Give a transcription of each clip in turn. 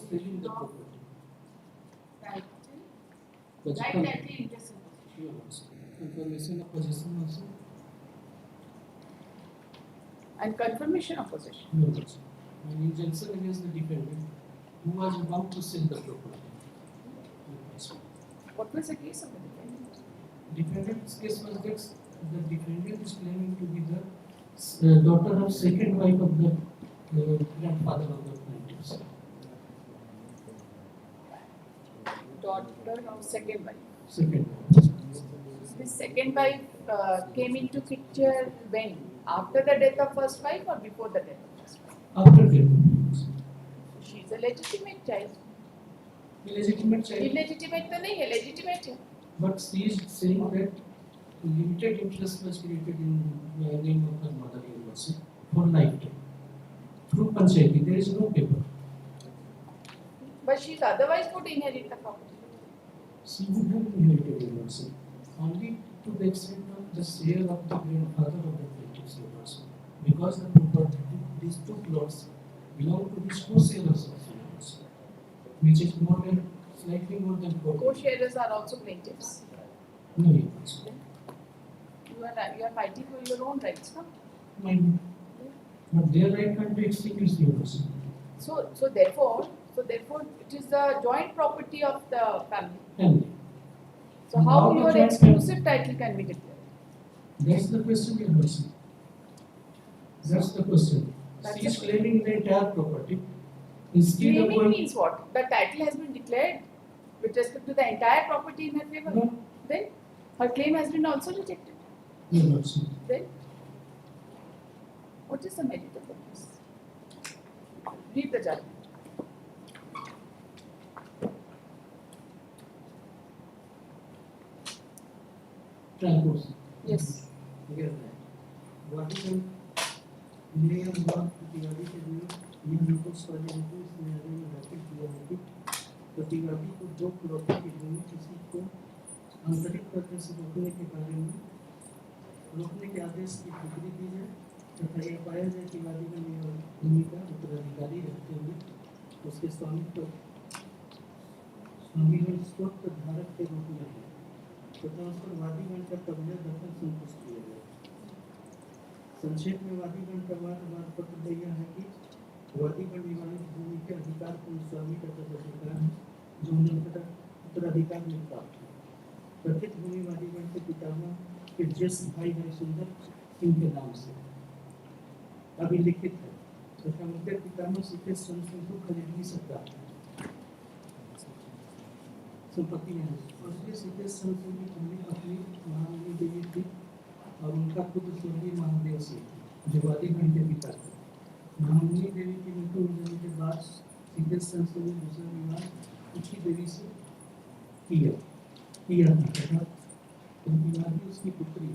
selling the property. Right. But Right title, interest in possession. yes, confirmation of possession also. And confirmation of possession. No, yes. An injunction against the defendant who was about to sell the property. Yes. What was the case of the defendant? Defendant's case was that the defendant is claiming to be the daughter of second wife of the grandfather of the plaintiffs. Daughter of second wife. Second wife. The second wife came into picture when? After the death of first wife or before the death of first wife? After death. She is a legitimate child. Illegitimate child. Illegitimate तो नहीं है, legitimate है. But she is saying that limited interest was created in the name of her mother-in-law for lifetime. Through panchayati, there is no paper. But she is otherwise would inherit the property. She would have inherited it also, only to the extent of the share of the grandfather of the plaintiff's also. Because the property, these two plots belong to these co-sharers also, which is more than, slightly more than 4. Co-sharers are also plaintiffs. No, yes. You are fighting for your own rights, no? But their right can't be extinguished also. So therefore, it is the joint property of the family. Family. So how your exclusive title can be declared? That's the question, dear person. That's the question. She is claiming the entire property. Instead of Claiming means what? The title has been declared with respect to the entire property in her favor. No. Then her claim has been also rejected. No, not so. Then what is the merit of the case? Read the judgment. Transpose. Yes. What is the name of प्रतिवादी के लिए यह report वाले इस न्यायालय में दाखिल किया है कि प्रतिवादी को 2 करोड़ की भूमि किसी को आंतरिक करने से रोकने के बारे में रोकने के आदेश की स्वीकृति दी जाए तथा यह पाया जाए कि वादी का भूमि का उत्तराधिकारी रहते हुए उसके स्वामित्व स्वत्व धारक के रूप में है तथा उस पर वादीगण का कब्जा दखल संतुष्ट किया गया। संक्षेप में वादीगण का वाद पत्र यह है कि वादीगण विवादित भूमि के अधिकार को स्वामी का तदधिकार है जो उन्हें उत्तराधिकार में प्राप्त है। कथित भूमि वादीगण के पितामह के ज्येष्ठ भाई हरिसुंदर सिंह के नाम से अभिलिखित है तथा उनके पितामह सीधे संपत्ति को खरीद नहीं सकता संपत्ति है और सीधे संपत्ति पहले अपनी महादेवी देवी थी और उनका खुद स्वर्गीय महादेव से जो वादीगण के पिता थे। महादेवी देवी की मृत्यु हो जाने के बाद सीधे संपत्ति ने दूसरा विवाह उसी देवी से किया तथा प्रतिवादी उसकी पुत्री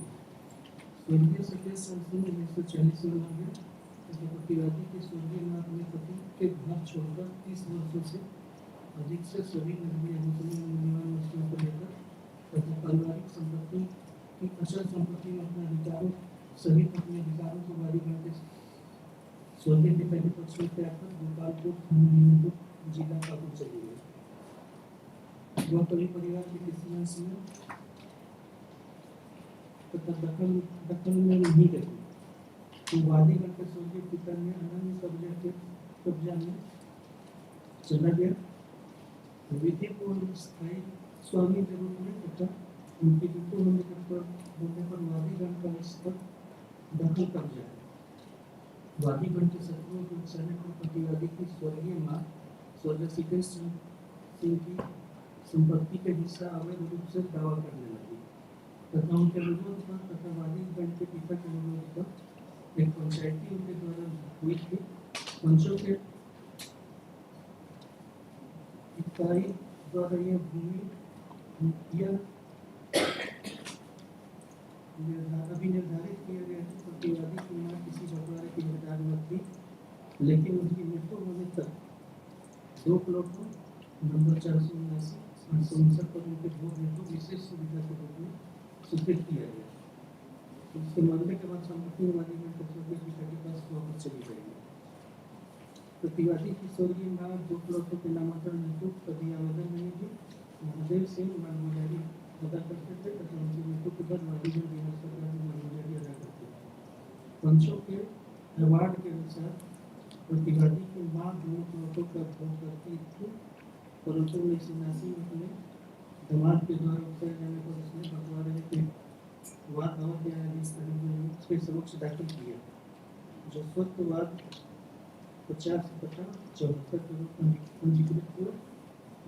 स्वर्गीय सीधे संपत्ति 1940 में हो गया तथा प्रतिवादी के स्वर्गीय माँ अपने पति के घर छोड़कर 30 वर्षों से अधिक से सभी नगरीय मूल्यवान वस्तुओं को लेकर तथा पारिवारिक संपत्ति की अचल संपत्ति में अपने अधिकारों सहित अपने अधिकारों को वादीगण के स्वर्गीय के पहले पक्ष में त्याग कर गोपालपुर जिला काबू चली गई। वह कभी परिवार के किसी अंश में तथा दखल में नहीं रही तो वादीगण के स्वर्गीय पिता ने अनन्य कब्जा में चला गया विधिपूर्ण स्थायी स्वामी के रूप में तथा उनकी मृत्यु होने पर वादीगण का इस पर दखल कब्जा है। वादीगण के शत्रुओं के उकसाने पर प्रतिवादी की स्वर्गीय माँ स्वर्गीय सीधे सिंह की संपत्ति के हिस्सा अवैध रूप से दावा करने लगी तथा उनके विरोध पर तथा वादीगण के पिता के विरोध पर एक पंचायती उनके द्वारा हुई थी। पंचों के इकाई द्वारा यह भूमि अभी निर्धारित किया गया है प्रतिवादी की मां किसी बंटवारे की हकदार न थी लेकिन उनकी मृत्यु होने तक 2 प्लॉटों नंबर 479 पर उनके भोग हेतु विशेष सुविधा के रूप में स्वीकृत किया गया। उसके मामले के बाद संपत्ति वादीगण के स्वर्गीय पिता के पास वापस चली जाएगी। प्रतिवादी की स्वर्गीय मां दो प्लॉटों के नामांतरण हेतु कभी आवेदन नहीं दी। महादेव सिंह मानगुजारी अदा करते थे तथा उनकी मृत्यु के बाद वादीगण बिहार सरकार में मानगुजारी अदा करते थे। पंचों के रिवार्ड के अनुसार प्रतिवादी की मां दोनों प्लॉटों का भोग करती थी, परंतु 1979 में अपने दामाद के द्वारा उठाए जाने पर उसने बंटवारे के वाद अवध न्यायाधीश के समक्ष दाखिल किया, जो स्वत्व वाद 50/74 के रूप में पंजीकृत हुआ,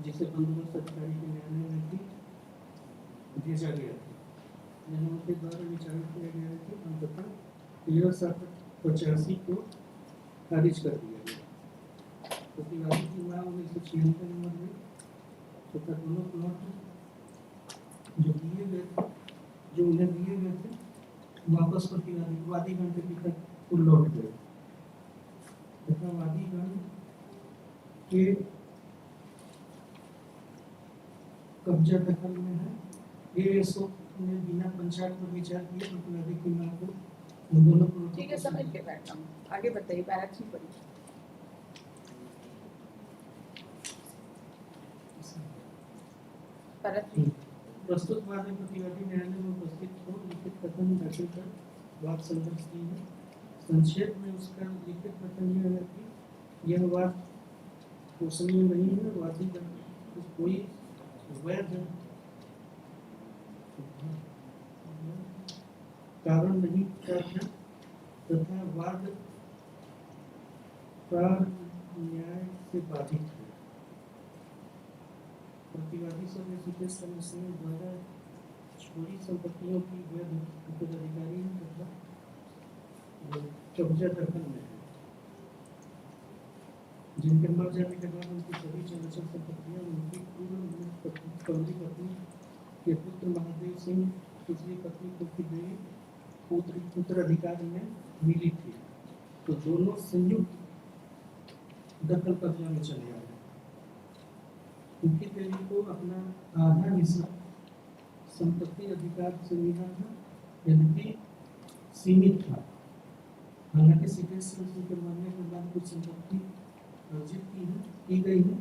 जिसे बंदोबस्त अधिकारी के न्यायालय में भी भेजा गया था। न्यायालय के द्वारा विचारण किया गया कि अंततः 13/85 को खारिज कर दिया गया। प्रतिवादी की मां 1996 में मर गई तथा दोनों प्लॉट जो उन्हें दिए गए थे वापस वादीगण के पिता को लौट गए तथा वादीगण के कब्जा दखल में है। एएसओ ने बिना पंचायत पर विचार किए प्रतिवादी की मां को दोनों प्लॉट। ठीक है, समझ के बैठा हूँ, आगे बताइए। पैरा 3 पढ़िए। पैरा 3 प्रस्तुत वाद में प्रतिवादी न्यायालय में उपस्थित हो लिखित कथन दाखिल कर वाद संघर्ष की है। संक्षेप में उसका लिखित कथन यह है कि यह वाद पोषणीय नहीं है, वादीगण कोई वैध कारण नहीं करता तथा वाद न्याय से बाधित है। प्रतिवादी समस्या द्वारा छोड़ी संपत्तियों की वैध उत्तराधिकारी तथा कब्जा दखल में है, जिनके मर जाने के बाद उनकी सभी चल संपत्तियां उनकी पूर्व पत्नी के पुत्र महादेव सिंह पिछली पत्नी को की गई उत्तराधिकार में मिली थी, तो दोनों संयुक्त दखल कब्जा में चले आए। उनकी देवी को अपना आधा हिस्सा संपत्ति अधिकार से मिला था, यद्यपि सीमित था। हालांकि सीधे के मरने के बाद कुछ संपत्ति अर्जित की गई है,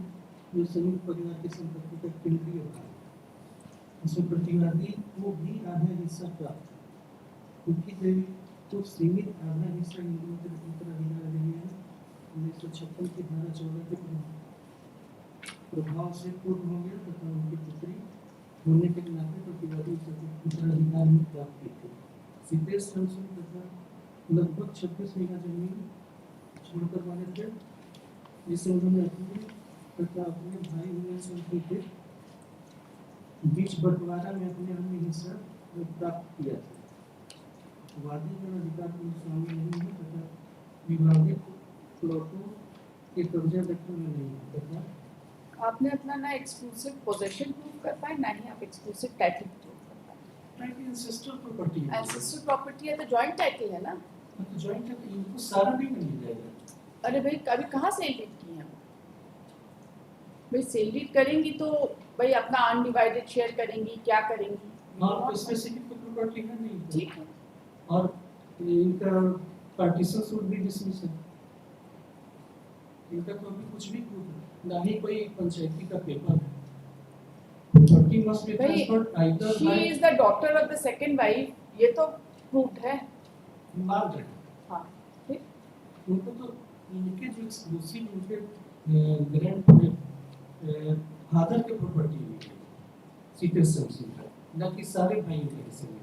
जो संयुक्त परिवार की संपत्ति का केंद्रीय भाग है। इसमें प्रतिवादी को भी आधा हिस्सा प्राप्त है। उनकी देवी को सीमित आधा हिस्सा उत्तराधिकार रही है। 1956 की धारा 14 के प्रभाव से पूर्ण हो गया तथा उनकी पुत्री होने के नाते प्रतिवादी उत्तराधिकार में प्राप्त की थी। सीधे तथा लगभग 26 बीघा जमीन छोड़कर वाले थे, जिसे उन्होंने अपने तथा अपने भाई के बीच बंटवारा में अपने अन्य हिस्सा प्राप्त किया था। वादीगण अधिकार में स्वामी नहीं है तथा विवादित प्लॉटों के कब्जा दखल में नहीं है तथा आपने अपना ना एक्सक्लूसिव पोजीशन प्रूव कर पाए, ना ही आप एक्सक्लूसिव टाइटल प्रूव कर पाए। एंसेस्टर प्रॉपर्टी है। एंसेस्टर प्रॉपर्टी है तो जॉइंट टाइटल है ना। तो जॉइंट टाइटल इनको सारा नहीं मिल जाएगा। अरे भाई, अभी कहाँ सेल डीड की है भाई? सेल डीड करेंगी तो भाई अपना अनडिवाइडेड शेयर करेंगी, क्या करेंगी? और स्पेसिफिक प्रॉपर्टी है नहीं, ठीक है। और इनका पार्टीशन शुड भी डिसमिस है। इनका तो अभी कुछ भी प्रूफ ना ही कोई पंचायती का पेपर है। Property must be transferred either she is the daughter of the second wife, ये तो प्रूफ है। मान रहे हाँ, ठीक। उनको तो इनके जो एक्सक्लूसिव उनके ग्रैंड फादर के प्रॉपर्टी है, सीधे समझिए, ना कि सारे भाइयों के हिस्से में।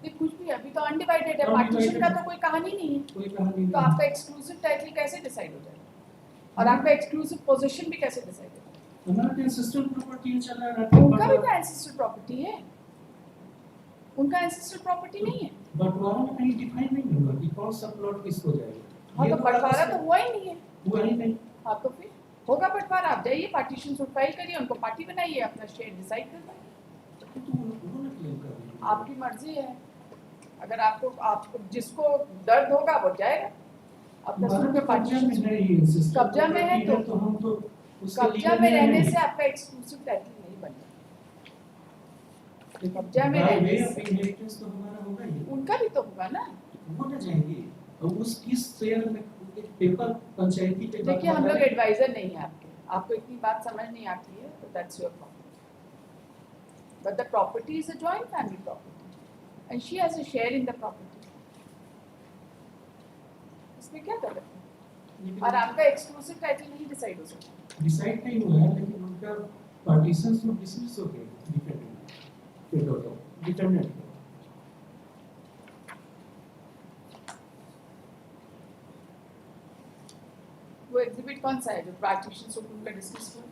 ये कुछ भी अभी तो अनडिवाइडेड है, पार्टीशन का तो कोई कहानी नहीं है। कोई कहानी नहीं। तो आपका एक्सक्लूसिव टाइटल कैसे डिसाइड हो जाएगा? और आपका एक्सक्लूसिव पोजीशन भी कैसे डिसाइड होगा? हमारा एंसेस्टर प्रॉपर्टी चला रहा है। उनका भी तो एंसेस्टर प्रॉपर्टी है। उनका एंसेस्टर प्रॉपर्टी नहीं है। बंटवारा में कहीं डिफाइन नहीं हुआ कि कौन सा प्लॉट किसको जाएगा। हाँ, तो बंटवारा तो हुआ ही नहीं है। हुआ ही नहीं। हाँ, तो फिर होगा बंटवारा। आप जाइए पार्टीशन शुड फाइल करिए, उनको पार्टी बनाइए, अपना शेयर डिसाइड करना। तो उन्होंने क्लेम कर दिया। आपकी मर्जी है। अगर आपको जिसको दर्द होगा वो जाएगा। अपना कब्जा में है ये सिस्टम। कब्जा में है तो हम तो कब्जा में रहने से आपका एक्सक्लूसिव टाइटल नहीं बनता। कब्जा में रहने से इनहेरिटेंस तो हमारा होगा ही। उनका भी तो होगा ना। होना चाहिए। और उस किस शेयर में एक पेपर पंचायती के देखिए हम लोग एडवाइजर नहीं है आपके, आपको इतनी बात समझ नहीं आती है तो that's your problem, but the property is a joint family property and she has a share in the property, इसमें क्या कर रहे हैं? और आपका एक्सक्लूसिव टाइटल नहीं डिसाइड हो सकता। डिसाइड नहीं हुआ है, लेकिन उनका पार्टीशंस तो डिसमिस हो गए डिपेंडेंट। वो एग्जिबिट कौन सा है जो पार्टीशन से उनका डिस्कस हुआ?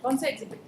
कौन सा एग्जिबिट है?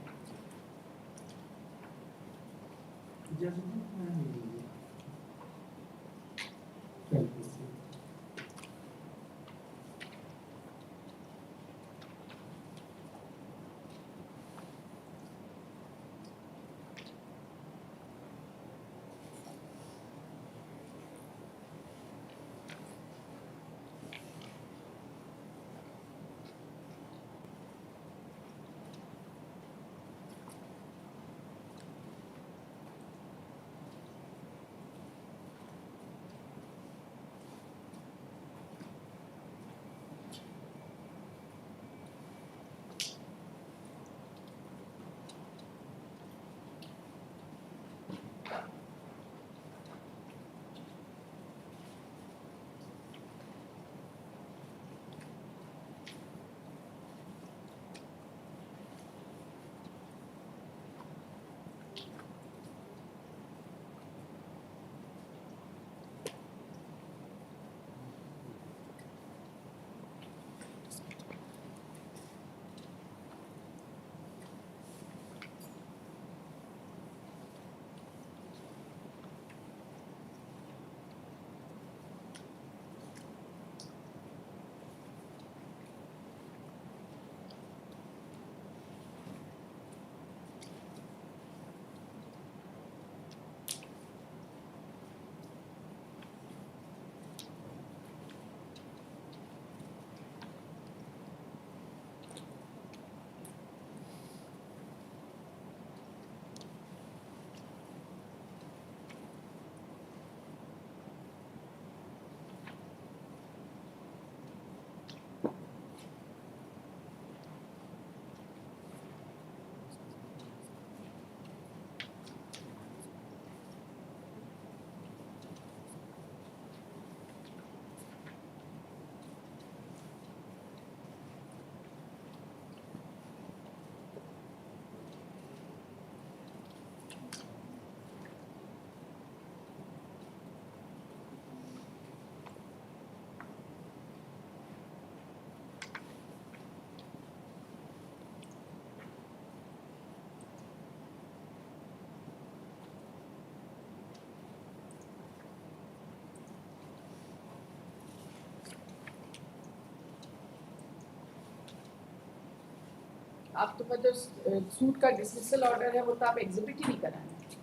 आप तो जो सूट का डिसमिसल ऑर्डर है वो तो आप एग्जिबिट ही नहीं कराएंगे।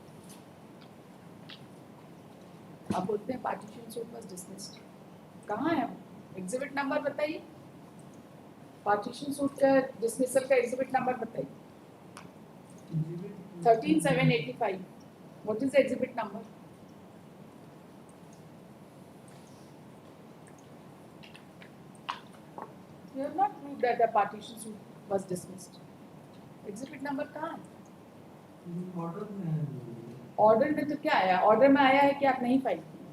आप बोलते हैं पार्टीशन सूट वाज डिसमिस्ड, कहाँ है एग्जिबिट नंबर बताइए, पार्टीशन सूट का डिसमिसल का एग्जिबिट नंबर बताइए। 13785, what is the exhibit number? You have not proved that the partition suit was dismissed. Exhibit number कहाँ है? ऑर्डर में तो क्या आया? ऑर्डर में आया है कि आप नहीं फाइल किए।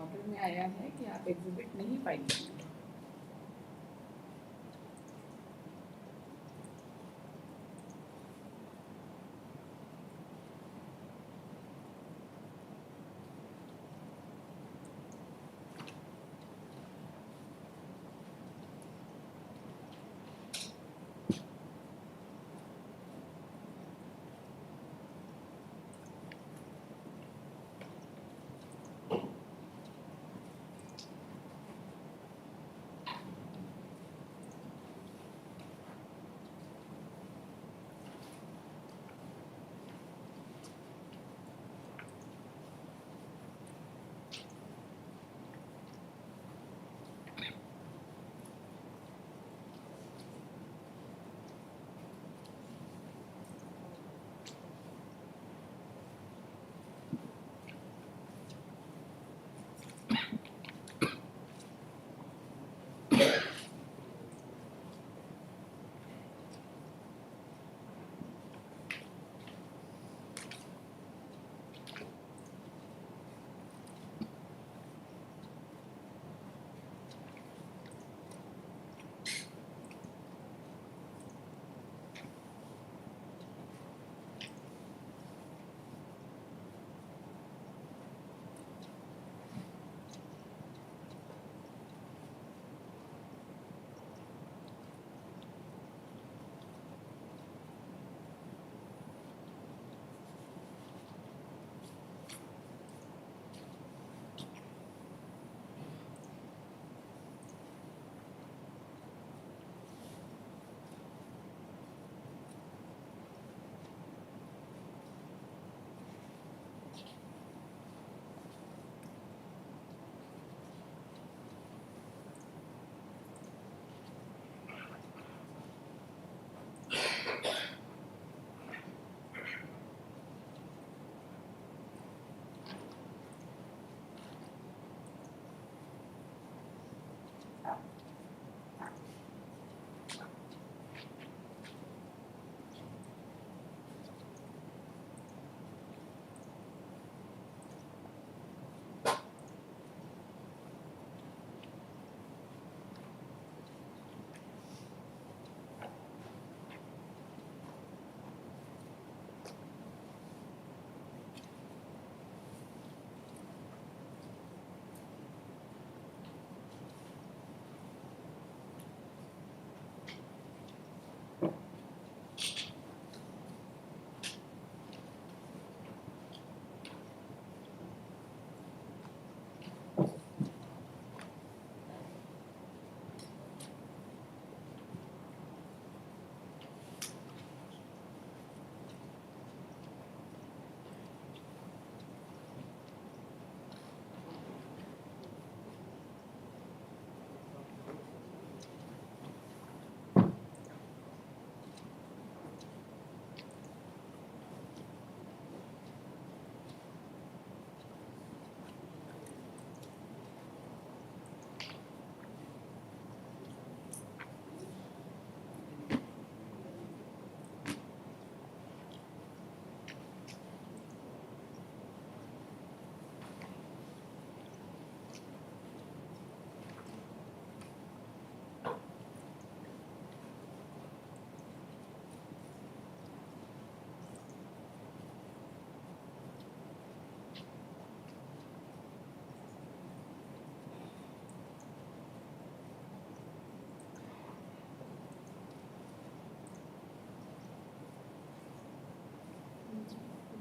ऑर्डर में आया है कि आप एग्जिबिट नहीं फाइल किए।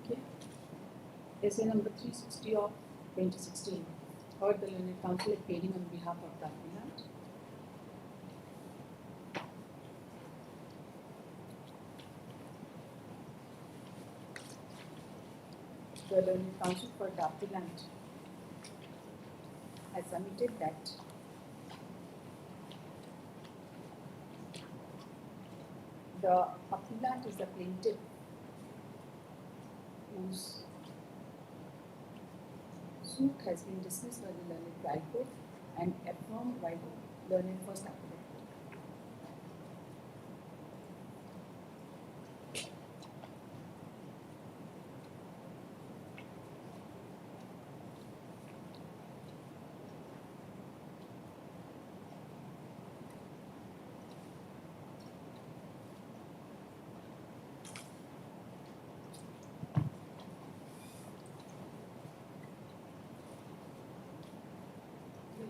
Okay. Essay number 360 of 2016. Heard the learned counsel appearing on behalf of the appellant. The learned counsel for the appellant has submitted that the appellant is the plaintiff whose suit has been dismissed by the learned trial court and affirmed by the learned first appellate court.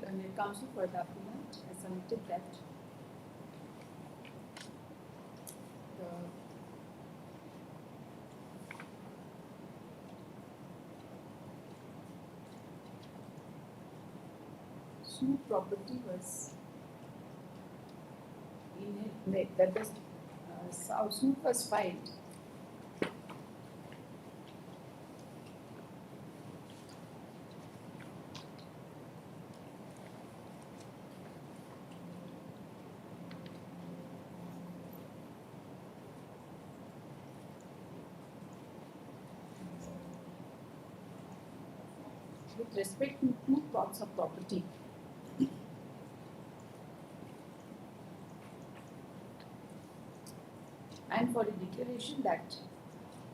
The learned counsel for the appellant has submitted that the suit property was that the suit was filed with respect to two plots of property. And for a declaration that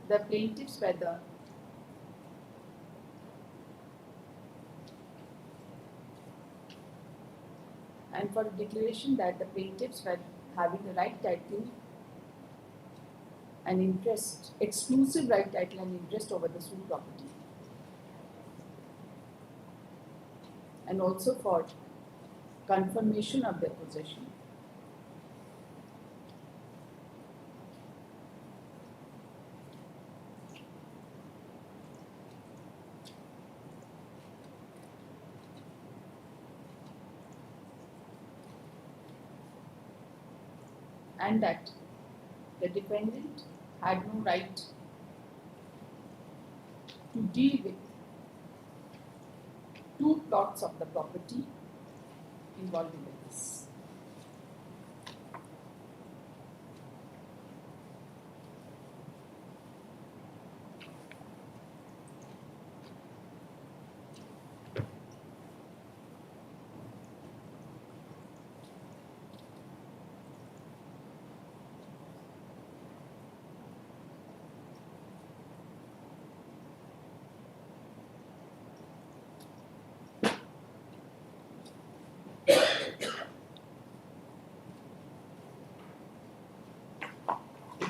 the plaintiffs were the having the right title and interest, exclusive right title and interest over the suit property. And also for confirmation of their possession. And that the defendant had no right to deal with two plots of the property involved in the case.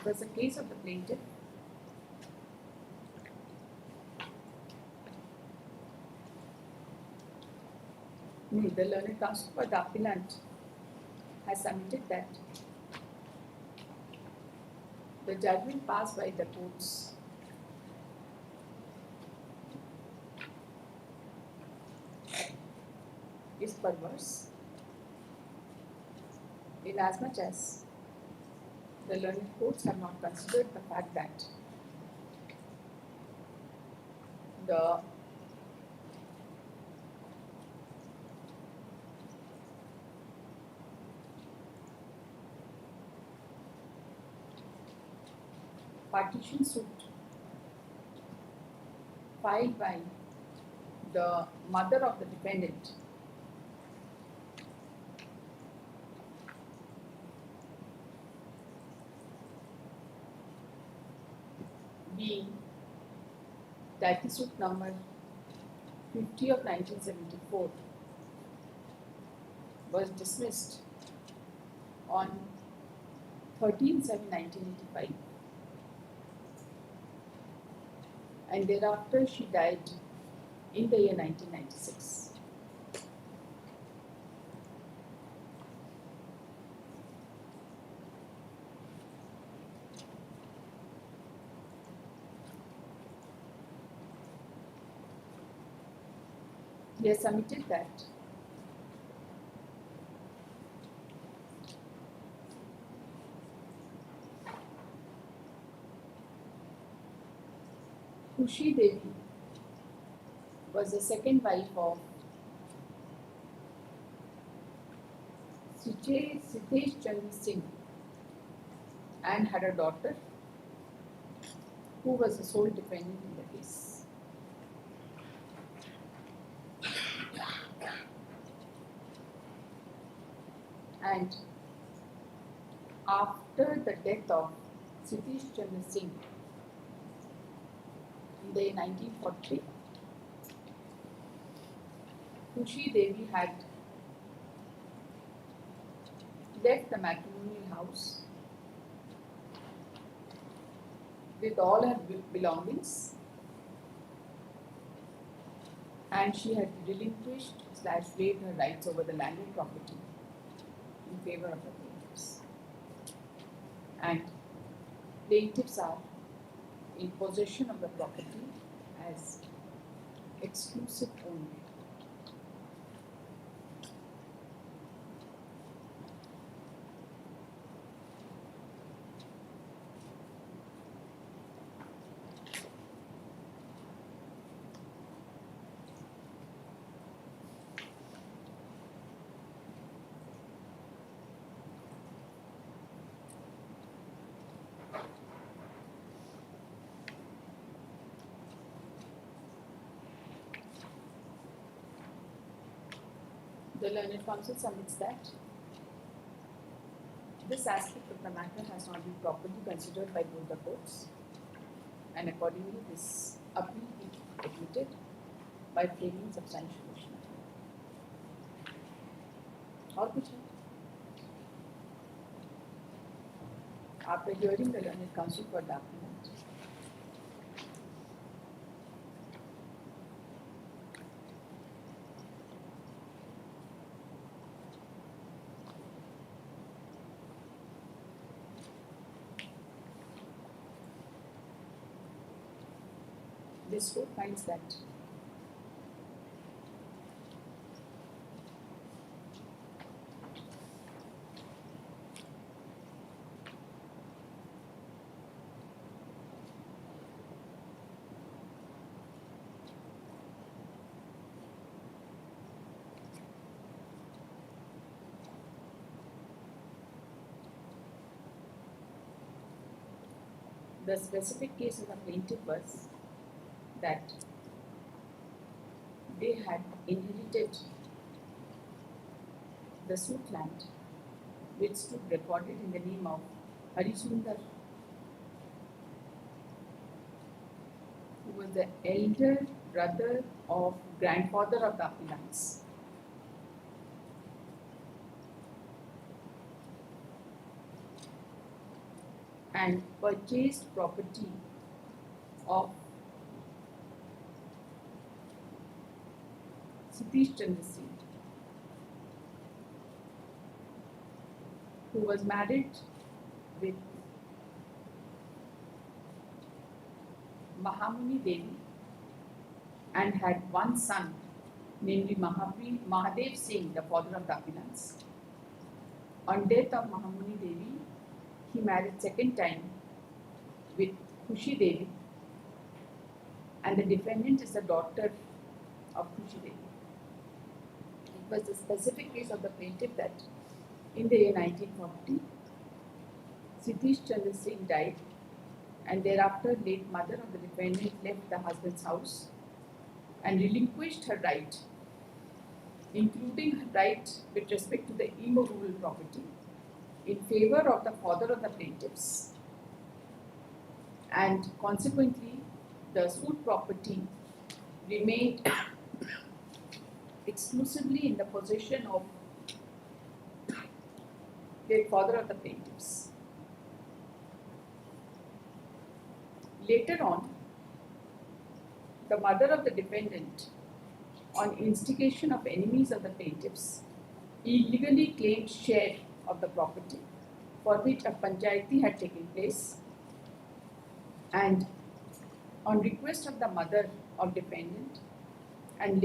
It was a case of the plaintiff the learned counsel for the appellant has submitted that the judgment passed by the courts is perverse in as much as the learned courts have not considered the fact that the partition suit filed by the mother of the defendant being title suit number 50 of 1974 was dismissed on 13/7/1985, and thereafter she died in the year 1996. He has submitted that Khushi Devi was the second wife of Sitesh Chandra Singh and had a daughter who was the sole defendant in the case. And after the death of Sitesh Chandra Singh in the year 1940, Khushi Devi had left the matrimonial house with all her belongings, and she had relinquished/waived her rights over the landed property in favor of the plaintiffs. And plaintiffs are in possession of the property as exclusive owner. The learned counsel submits that this aspect of the matter has not been properly considered by both the courts, and accordingly this appeal is admitted by framing substantial motion. और कुछ है? After hearing the learned counsel for the appellant, this court finds that the specific case of the plaintiff was that they had inherited the suit land which stood recorded in the name of Harisundar, who was the elder brother of grandfather of the appellants. and purchased property of Satish Chandra Singh, who was married with Mahamuni Devi and had one son, namely Mahadev Singh, the father of the Abhinans. On death of Mahamuni Devi, he married second time with Khushi Devi, and the defendant is the daughter of Khushi Devi. It was the specific case of the plaintiff that in the year 1940, Satish Chandra Singh died, and thereafter late mother of the defendant left the husband's house and relinquished her right, including her right with respect to the immovable property, in favor of the father of the plaintiffs, and consequently the suit property remained exclusively in the possession of the father of the plaintiffs. Later on, the mother of the defendant, on instigation of enemies of the plaintiffs, illegally claimed share of the property for which a panchayati had taken place, and on request of the mother of defendant and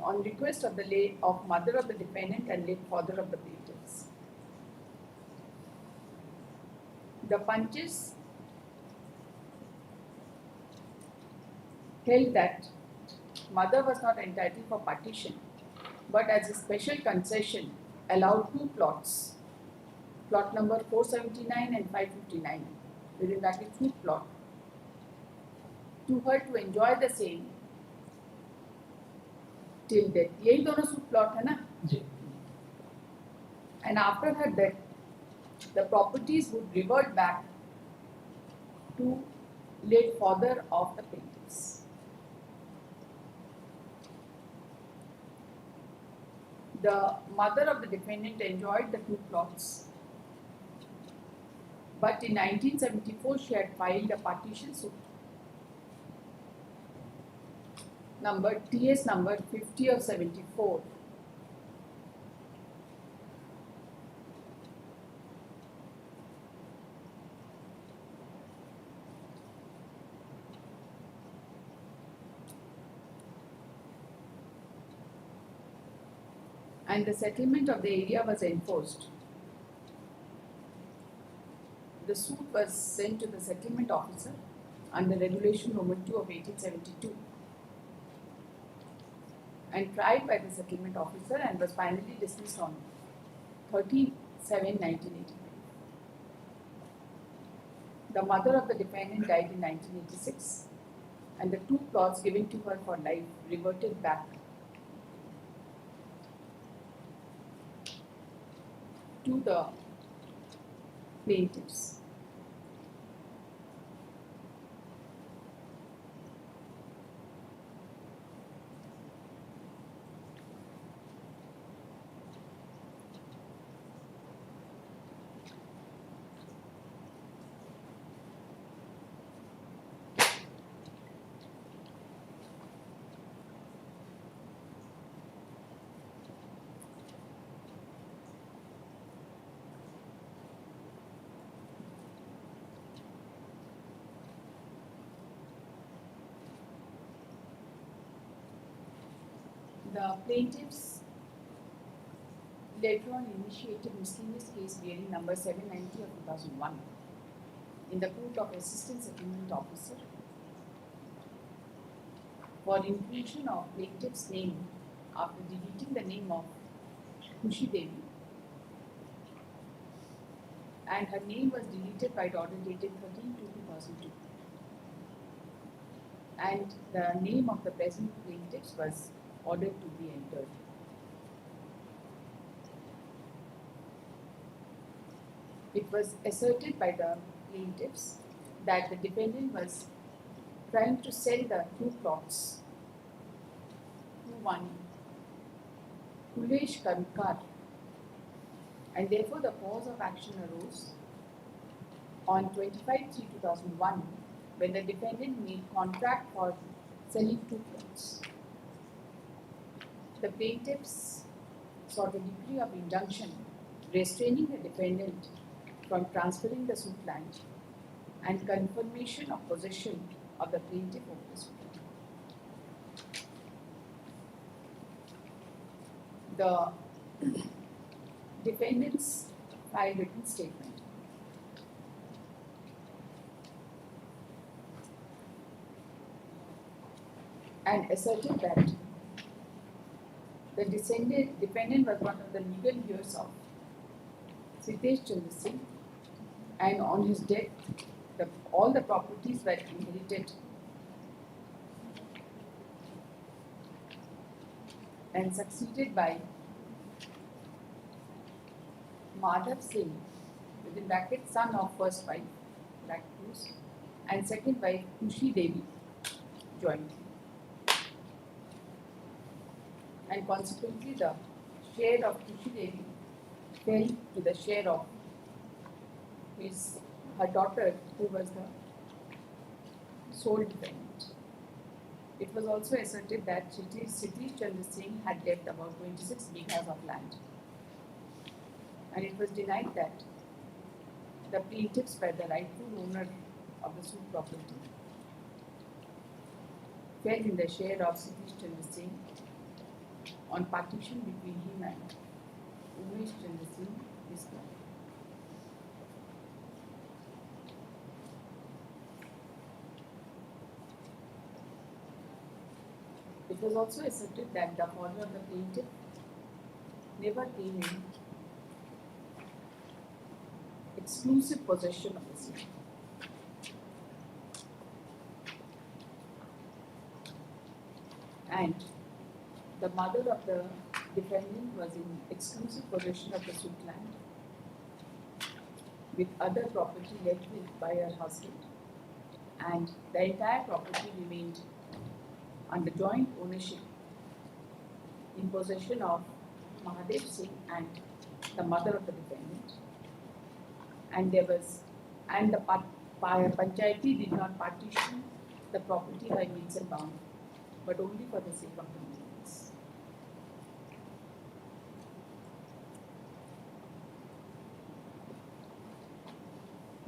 on request of the late of mother of the defendant and late father of the plaintiffs, the punches held that mother was not entitled for partition, but as a special concession allowed two plots, plot number 479 and 559, within bracket fruit plot, to her to enjoy the same till death. यही दोनों fruit plot है ना? जी. And after her death, the properties would revert back to late father of the plaintiffs. The mother of the defendant enjoyed the two plots, but in 1974 she had filed a partition suit number TS number 50 of 74, and the settlement of the area was enforced. The suit was sent to the settlement officer under Regulation Roman 2 of 1872 and tried by the settlement officer and was finally dismissed on 13/7/1985. The mother of the defendant died in 1986, and the two plots given to her for life reverted back to the plaintiffs. The plaintiffs later on initiated miscellaneous case bearing number 790 of 2001 in the court of Assistant Settlement Officer for inclusion of plaintiff's name after deleting the name of Khushi Devi, and her name was deleted by the order dated 13/2/2002, and the name of the present plaintiffs was ordered to be entered. It was asserted by the plaintiffs that the defendant was trying to sell the two plots to one Kulesh Karkar, and therefore the cause of action arose on 25/3/2001 when the defendant made contract for selling 2 plots. The plaintiffs sought a decree of injunction restraining the defendant from transferring the suit land and confirmation of possession of the plaintiff over the suit land. The defendants filed written statement and asserted that the defendant was one of the legal heirs of Sitesh Chandra Singh, and on his death, all the properties were inherited and succeeded by Madhav Singh, within brackets, son of first wife, brackets, and second wife, Kushi Devi, jointly. And consequently, the share of Kushi Devi fell to the share of her daughter, who was the sole defendant. It was also asserted that Sitish Chandra Singh had left about 26 bighas of land, and it was denied that the plaintiffs were the rightful owner of the suit property, fell in the share of Sitish Chandra Singh on partition between him and Umesh Chandra Singh, his brother. It was also asserted that the father of the plaintiff never came in exclusive possession of the suit. And the mother of the defendant was in exclusive possession of the suit land, with other property left by her husband, and the entire property remained under joint ownership in possession of Mahadev Singh and the mother of the defendant. And the Panchayati did not partition the property by means and bound, but only for the sake of the maintenance.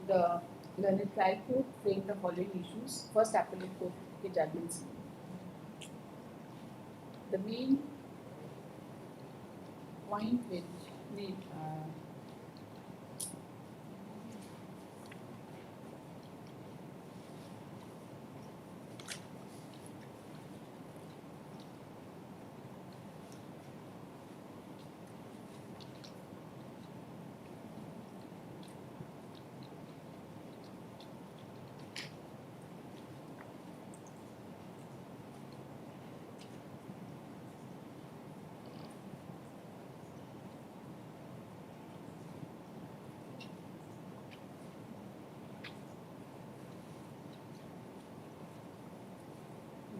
The learned trial court framed the following issues. First, appellate court के judgments. The main point which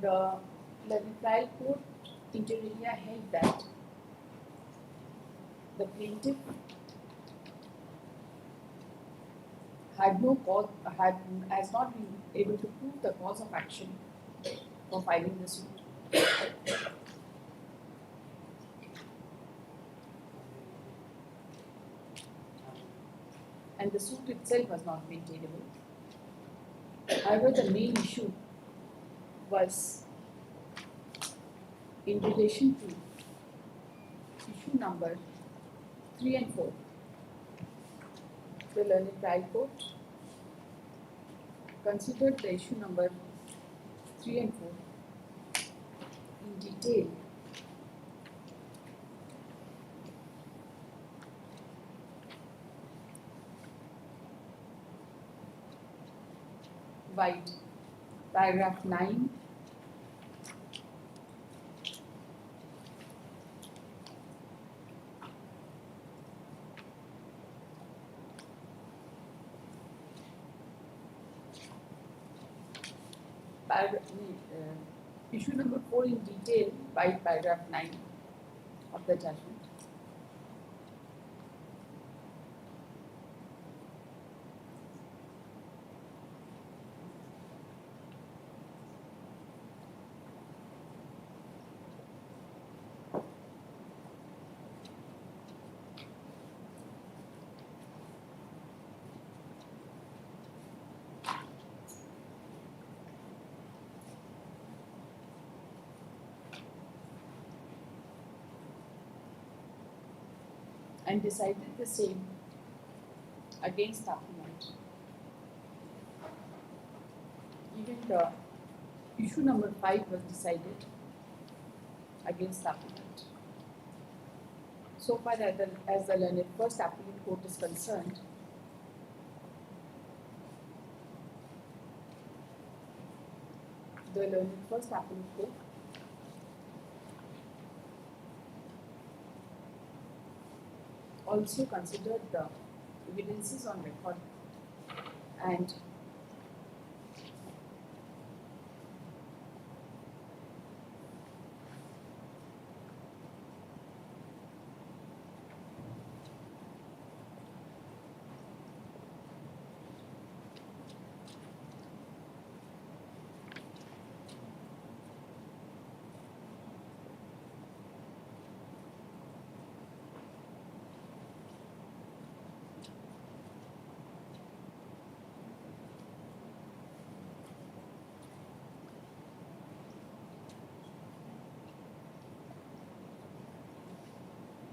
the trial court inter alia held that the plaintiff has not been able to prove the cause of action for filing the suit. And the suit itself was not maintainable. However, the main issue was in relation to issue number 3 and 4. The learned trial court considered the issue number 3 and 4 in detail by paragraph 9, issue number 4 in detail by paragraph 9 of the judgment. and decided the same against appellant. Even the issue number 5 was decided against appellant. So far as the learned first appellate court is concerned, the learned first appellate court also considered the evidences on record and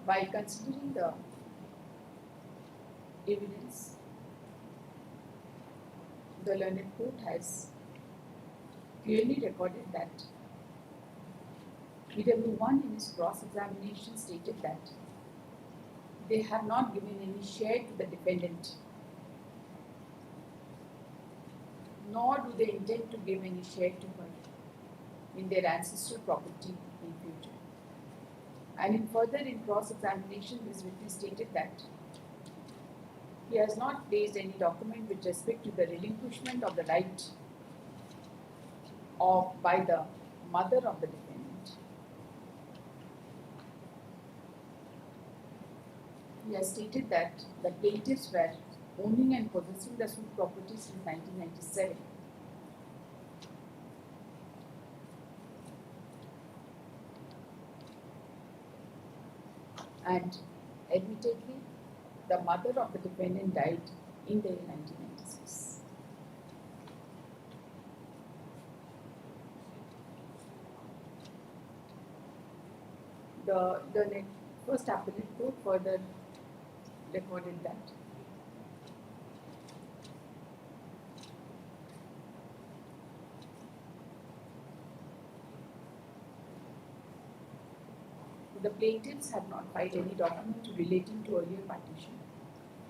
by considering the evidence, the learned court has clearly recorded that PW1 in his cross-examination stated that they have not given any share to the defendant, nor do they intend to give any share to her in their ancestral property in future. And in cross-examination, this witness stated that he has not placed any document with respect to the relinquishment of the right by the mother of the defendant. He has stated that the plaintiffs were owning and possessing the suit property since 1997. And admittedly, the mother of the defendant died in the year 1996. The first appellate court further recorded that the plaintiffs had not filed any document relating to earlier partition,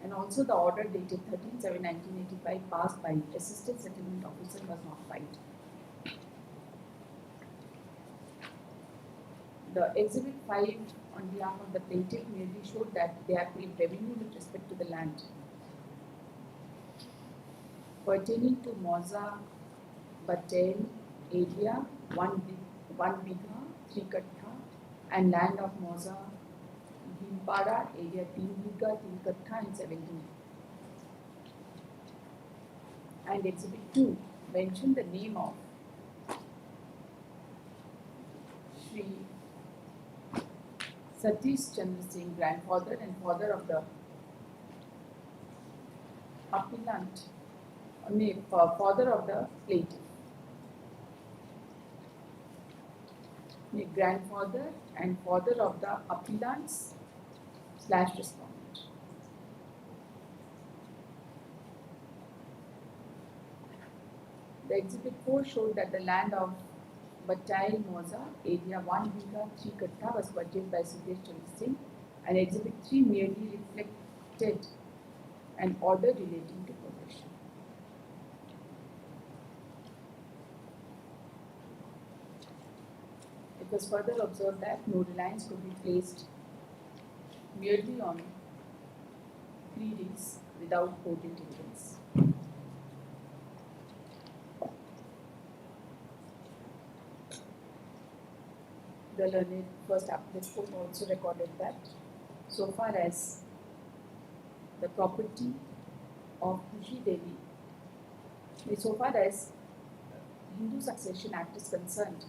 and also the order dated 13/7/1985 passed by Assistant Settlement Officer was not filed. The Exhibit 5 on behalf of the plaintiff merely showed that they have paid revenue with respect to the land pertaining to Moza Batel area 1 bigha 3 kattha and land of Moza Bhimpara area 3 bigha 3 kattha and 17. And Exhibit 2 mentioned the name of Shri Satish Chandra Singh, grandfather and father of the appellant, father of the plaintiff. Grandfather and father of the appellants / respondent. The Exhibit 4 showed that the land of Batai Moza, area 1 bigha 3 kattha was purchased by Satish Chandra Singh, and Exhibit 3 merely reflected an order relating to possession. It was further observed that no reliance could be placed merely on pleadings without potent evidence. The learned first appellate court also recorded that so far as the property of Khushi Devi, so far as Hindu Succession Act is concerned,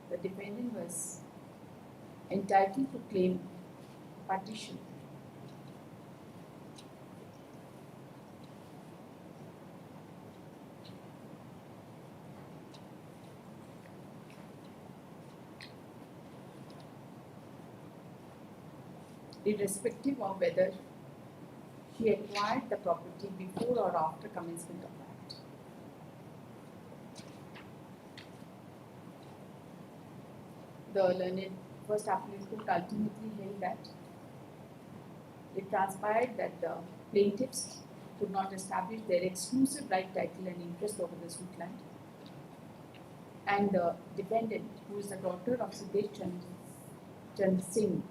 the defendant was entitled to claim partition irrespective of whether she acquired the property before or after commencement of the act. The learned first appellate court ultimately held that it transpired that the plaintiffs could not establish their exclusive right, title and interest over the suit land, and the defendant, who is the daughter of Siddesh Chand Singh,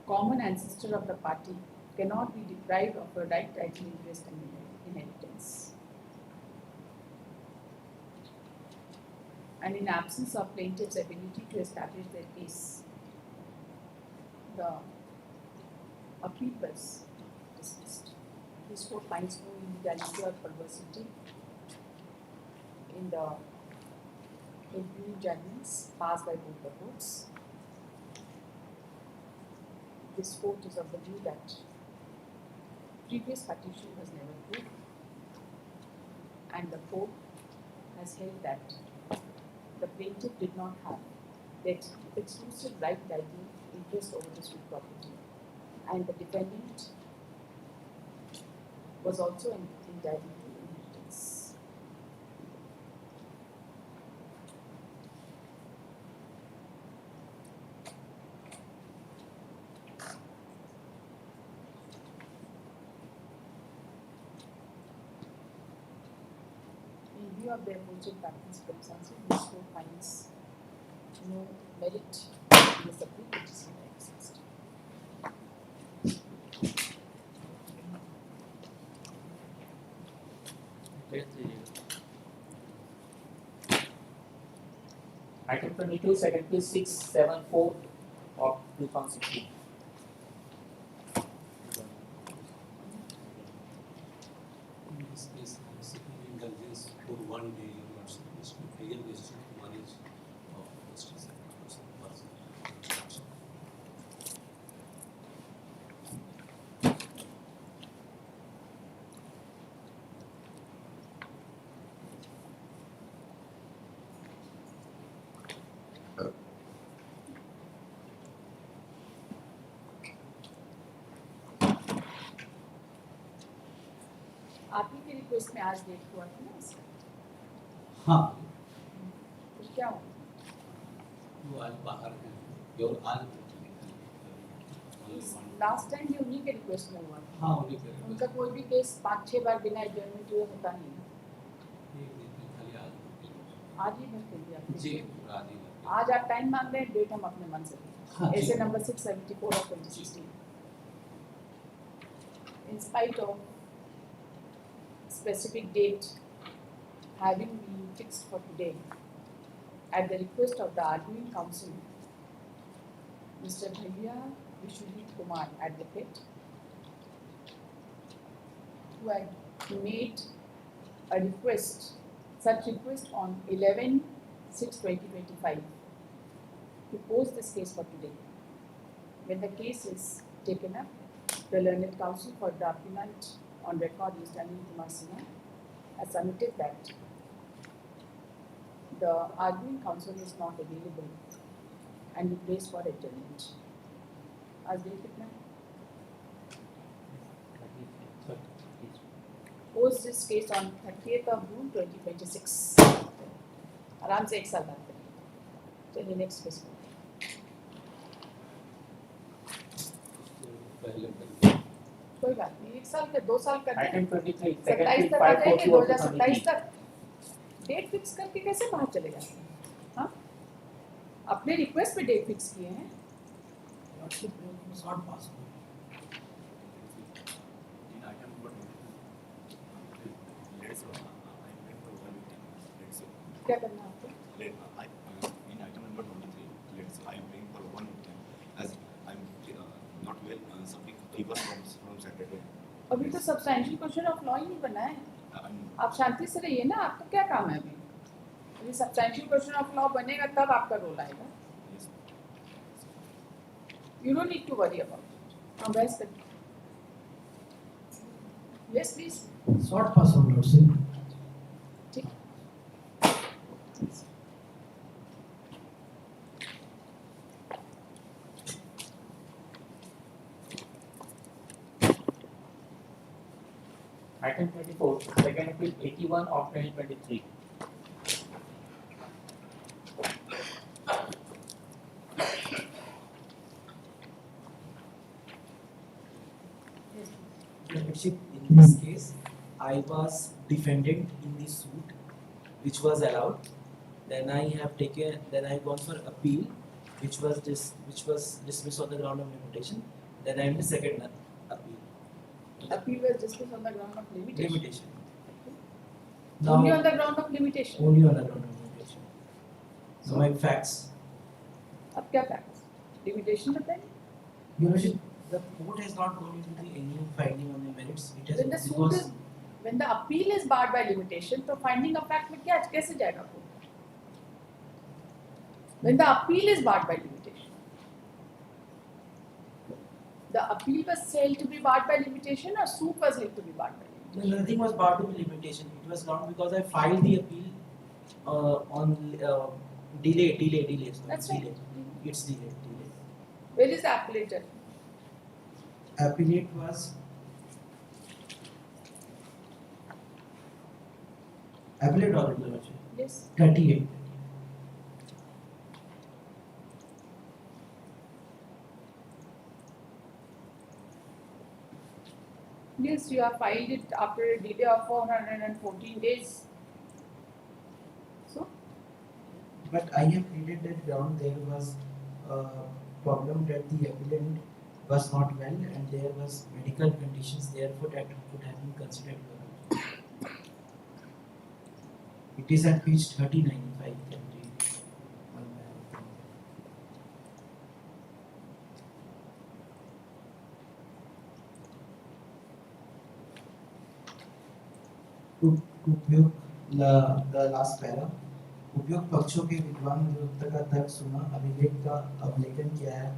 common ancestor of the party, cannot be deprived of her right, title, interest and inheritance. And in absence of plaintiff's ability to establish their case, the appeal was dismissed. This court finds no illegality or perversity in the reviewing judgments passed by both the courts. This court is of the view that previous petition was never proved, and the court has held that the plaintiff did not have the exclusive right, title, interest over the suit property, and the defendant was also entitled to inheritance. In view of the aforesaid practical circumstances, this court finds no merit in this appeal, which is not exist. Item 22, second case 674 of 2016. In this case, I am seeking indulgence for 1 day. You are not supposed to pay your visit to manage of justice and person. आप ही की request में आज date हुआ था ना इसका? हाँ, तो क्या हुआ? वो आज बाहर हैं और आज लास्ट टाइम भी उन्हीं के रिक्वेस्ट में हुआ था। हाँ उन्हीं के उनका कोई भी केस 5-6 बार बिना एडजर्नमेंट हुए होता नहीं है। एक दिन में खाली आज ही भर कर दिया जी पूरा आज ही आज आप टाइम मांग रहे हैं, डेट हम अपने मन से दें। हाँ, जी। ऐसे number 674 of 2016. In spite of specific date having been fixed for today, at the request of the arguing counsel, Mr. Bhaiya Vishwajit Kumar, advocate, who had made a request, such request on 11/6/2025, to post this case for today. When the case is taken up, the learned counsel for the appellant on record, Mr. Anil Kumar Sinha, has submitted that the arguing counsel is not available and he prays for adjournment. आज date कितना है? Post this case on 30th of June 2026. आराम से एक साल बात करें। चलिए नेक्स्ट केस में। पहले कोई बात नहीं, 1 साल के 2 साल कर दें। Item 23, 27 second तक case आ जाएंगे, 542 of 2027 2023. तक। डेट फिक्स करके कैसे बाहर चले जाते हैं? हाँ? अपने रिक्वेस्ट पे डेट फिक्स किए हैं। शॉर्ट पास हो In item number 23, let's I went for 1 weekend. Let's क्या करना है आपको? in item number 23, let's I am paying for 1 weekend as I'm not well. Something fever from Saturday. अभी तो सब्सटैंशियल क्वेश्चन ऑफ लॉ ही नहीं बना है। I'm आप शांति से रहिए ना, आपको क्या काम है अभी? अभी सब्सटैंशियल क्वेश्चन ऑफ लॉ बनेगा तब आपका रोल आएगा। yes. You don't need to worry about it. हम बहस करें। Yes, please. शॉर्ट पास हो लॉर्डशिप ठीक। Item 24, second appeal 81 of 2023. Yes. Membership in this case, I was defendant in the suit, which was allowed. Then I gone for appeal, which was dismissed on the ground of limitation. Then I am the second appeal. Appeal was dismissed on the ground of limitation. Limitation. Only on the ground of limitation. Only on the ground of limitation. So my facts. अब क्या facts? Limitation बताइए. Your Worship, the court has not gone into any finding on the merits. It has When the suit is, when the appeal is barred by limitation, तो finding of fact में क्या कैसे जाएगा court? When the appeal is barred by limitation, the appeal was held to be barred by limitation or suit was held to be barred by limitation? nothing was barred to be limitation. It was not because I filed the appeal on delay. So That's it's right. delayed. It's delayed. Where is the appellate judgment? Appellate was appellate order, Your Worship. Yes. 38. Yes, you have filed it after a delay of 414 days. So, But I have pleaded that ground there was a problem that the appellant was not well and there was medical conditions, therefore that could have been considered. It is at page 3095. Can read one paragraph. The last para. उपयुक्त पक्षों के विद्वान नियोक्ता का तर्क सुना, अभिलेख का अवलोकन किया है।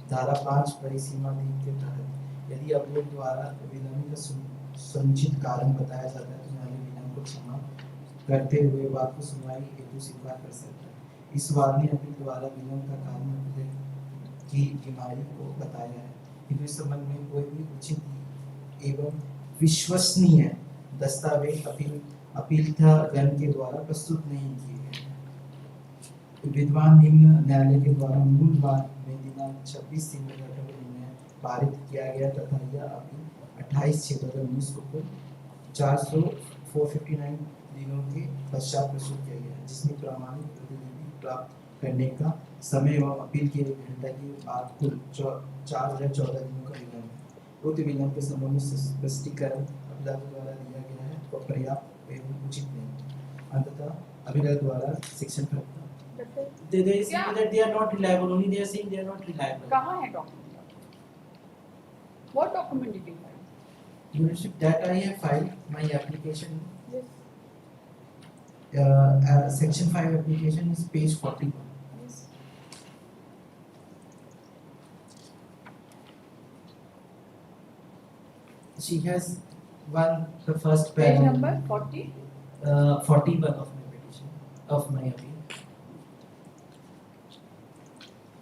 धारा 5 परिसीमा अधिक के तहत यदि अभिलेख द्वारा विलंब का संचित कारण बताया जाता है तो न्यायालय विलंब को क्षमा करते हुए बात को सुनवाई हेतु स्वीकार कर सकता है। इस वाद ने अपील द्वारा विलंब का कारण अभिलेख की बीमारी को बताया है, किंतु इस संबंध में कोई भी उचित एवं विश्वसनीय दस्तावेज अपीलगण के द्वारा प्रस्तुत नहीं किए गए। विद्वान निम्न न्यायालय के द्वारा मूल वाद में दिनांक 26/3/2018 में पारित किया गया तथा यह अपील 28/6/2019 को कुल 459 दिनों के पश्चात प्रस्तुत किया गया, जिसमें प्रमाणित प्रतिलिपि प्राप्त करने का समय एवं अपील के 1 घंटा के बाद कुल 4014 दिनों का विलंब है। उक्त विलंब के संबंध में स्पष्टीकरण अभिलाष द्वारा दिया गया है और पर्याप्त एवं उचित नहीं। अंततः अभिलाष द्वारा section 5 they say that they are not reliable, only they are saying they are not reliable. कहाँ है document? What document did you file? Your Worship, that I have filed my application. Yes. Section 5 application is page 41. Yes. She has won the first Page panel. number 40. 41 of my petition, of my appeal.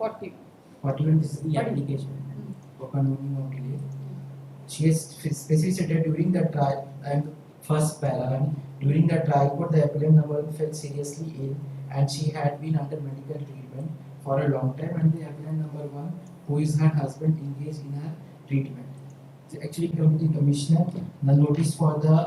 40. 41 is the 40. application for convening of delay. She has specifically said that during the trial and first paragraph, during the trial court, the appellant number one fell seriously ill and she had been under medical treatment for a long time, and the appellant number one, who is her husband, engaged in her treatment. So actually, the commissioner, the notice for the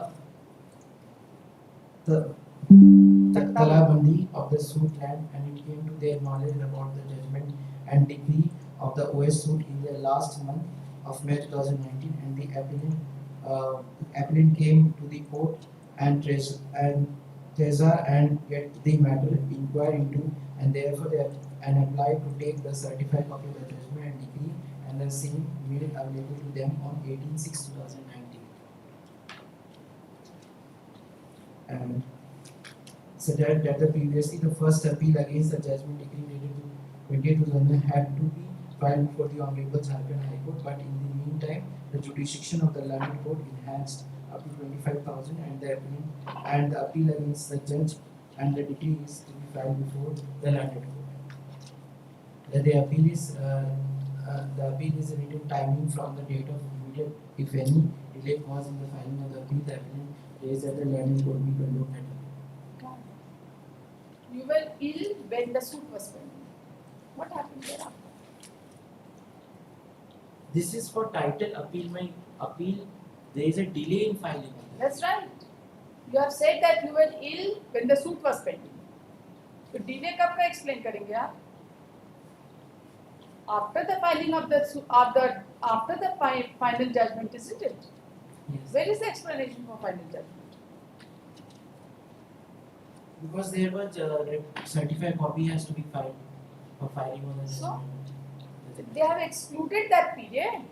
talabandi of the suit land, and it came to their knowledge about the judgment and decree of the OS suit in the last month of May 2019, and the appellant came to the court and Treza and get the matter inquired into, and therefore they applied to take the certified copy of the judgment and decree, and the same made available to them on 18/6/2019. And said that the previously the first appeal against the judgment decree dated to 2020 had to be filed before the Honorable Jharkhand High Court, but in the meantime, the jurisdiction of the landed court enhanced up to 25,000, and the appeal against the judge and the decree is to be filed before the landed court. The appeal is written timing from the date of immediate, if any, delay caused in the filing of the appeal, the appellant raised that the land in court be conducted. You were ill when the suit was pending. What happened thereafter? This is for title appeal. My appeal, there is a delay in filing. That's right. You have said that you were ill when the suit was pending. तो delay कब का explain करेंगे आप? After the filing of the after the final judgment, isn't it? Yes. Where is the explanation for final judgment? Because there was certified copy has to be filed for filing on the So? They have excluded that period.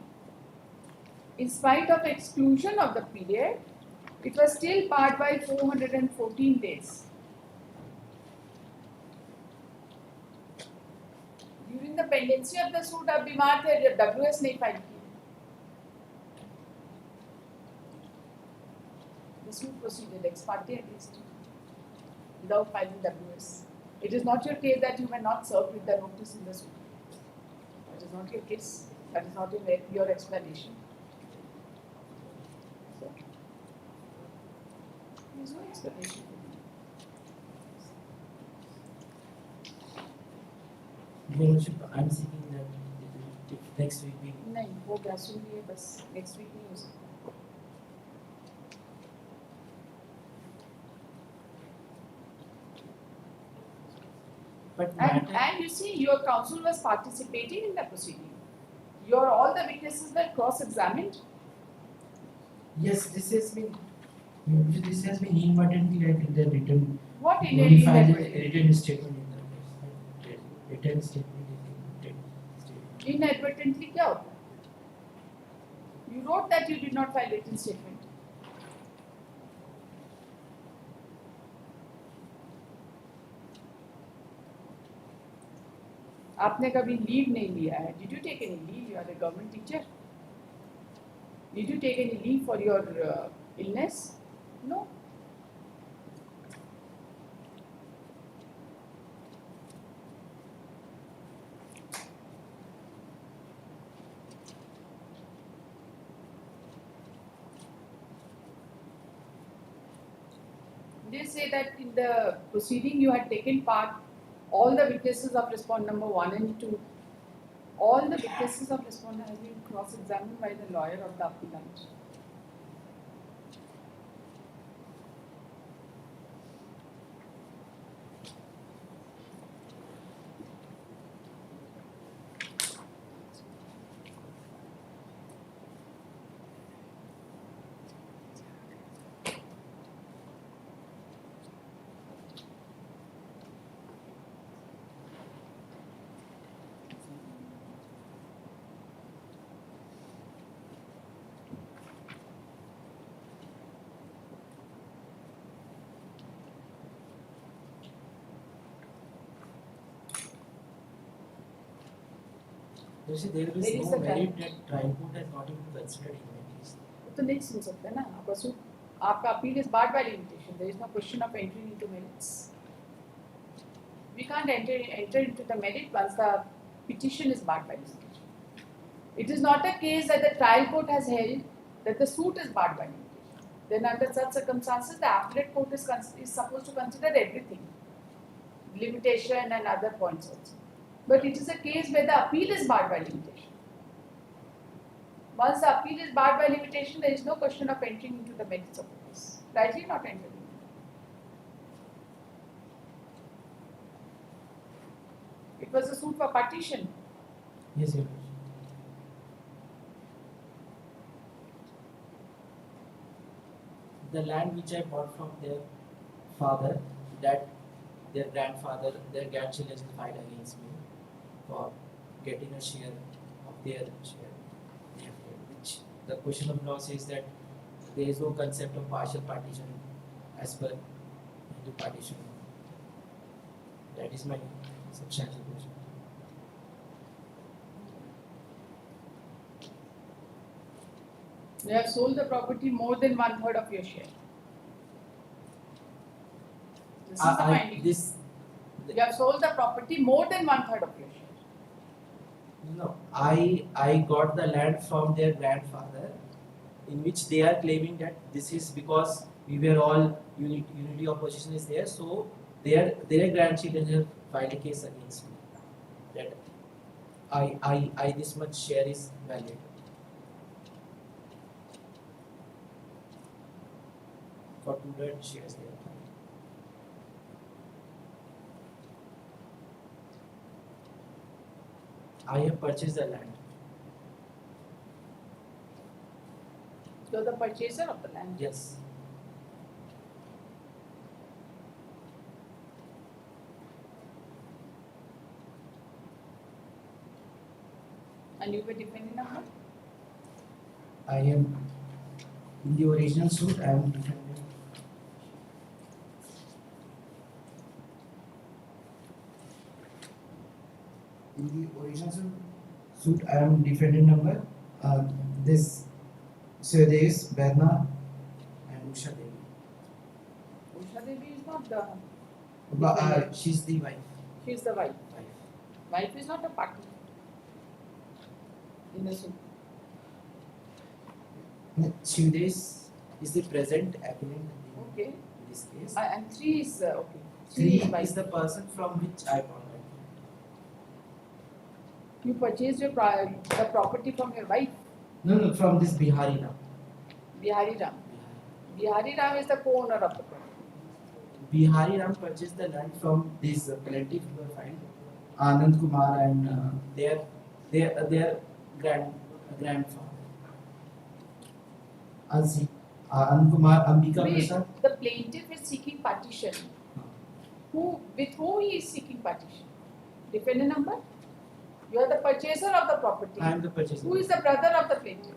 In spite of exclusion of the period, it was still barred by 414 days. During the pendency of the suit, आप बीमार थे, जब WS नहीं file किया. The suit proceeded ex parte against you without filing WS. It is not your case that you were not served with the notice in the suit. That is not your case. That is not your explanation. So, there is no explanation. I'm seeking that if next week we नहीं वो क्या सुन लिए बस next week नहीं हो सकता. but And you see, your counsel was participating in the proceeding. All the witnesses were cross-examined. yes, this has been inadvertently like in the written What in only filed inadvertently? written statement in the written statement in the statement. Inadvertently क्या होता है? You wrote that you did not file written statement. आपने कभी leave नहीं लिया है? Did you take any leave? You are a government teacher. Did you take any leave for your illness? No. They say that in the proceeding you had taken part, all the witnesses of respondent number 1 and 2, all the witnesses of respondent have been cross-examined by the lawyer of the appellant. You see, there is There is no a merit that trial court has not even considered in my case. तो नहीं सुन सकते ना आपका suit, आपका appeal is barred by limitation. There is no question of entering into merits. We can't enter into the merit once the petition is barred by limitation. It is not a case that the trial court has held that the suit is barred by limitation. Then under such circumstances, the appellate court is supposed to consider everything, limitation and other points also. But it is a case where the appeal is barred by limitation. Once the appeal is barred by limitation, there is no question of entering into the merits of the case. Rightly not entering. It was a suit for partition. Yes, Your Worship. The land which I bought from their father, that their grandfather, their grandchildren filed against me for getting a share of their share. Which the question of law says that there is no concept of partial partition as per Hindu partition. That is my substantial question. They have sold the property more than 1/3 of your share. This is the finding. You have sold the property more than 1/3 of your share. No, I got the land from their grandfather, in which they are claiming that this is because we were all unity of position is there, so their grandchildren have filed a case against me that I this much share is valid. For 200 shares they have filed. I have purchased the land. You're the purchaser of the land. Yes. And you were defending number? I am in the original suit. I am defending. In the original suit, I am defendant number. This Suresh, Berna, and Usha Devi. Usha Devi is not the. She's the wife. She is the wife. Wife is not a party in the suit. Suresh is the present appellant Okay. in this case. And 3 is okay. Three wife. is the person from which I bought it. You purchased the property from your wife, No, from this Bihari Ram. Bihari Ram. Bihari Ram is the co-owner of the property. Bihari Ram purchased the land from this plaintiff who were filed, Anand Kumar and their grandfather. Anand Kumar, Ambika Wait, Prasad. the plaintiff is seeking partition. With whom he is seeking partition? Defendant number? You are the purchaser of the property. I am the purchaser. Who is the brother of the plaintiff?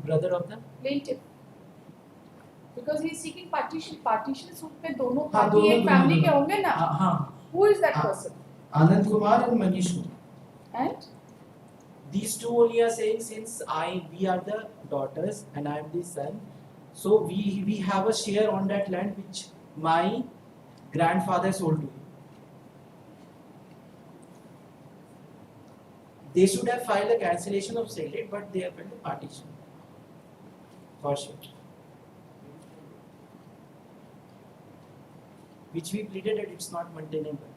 Brother of the? Plaintiff. Because he is seeking partition. Partition suit में दोनों हाँ, party एक दोनों- family दोनों- के होंगे ना? हाँ. Who is that हाँ. person? Anand Kumar and Manish Kumar. And These two only are saying since we are the daughters and I am the son, so we have a share on that land which my grandfather sold to me. They should have filed a cancellation of sale date, but they have filed a partition. For sure. Which we pleaded that it's not maintainable.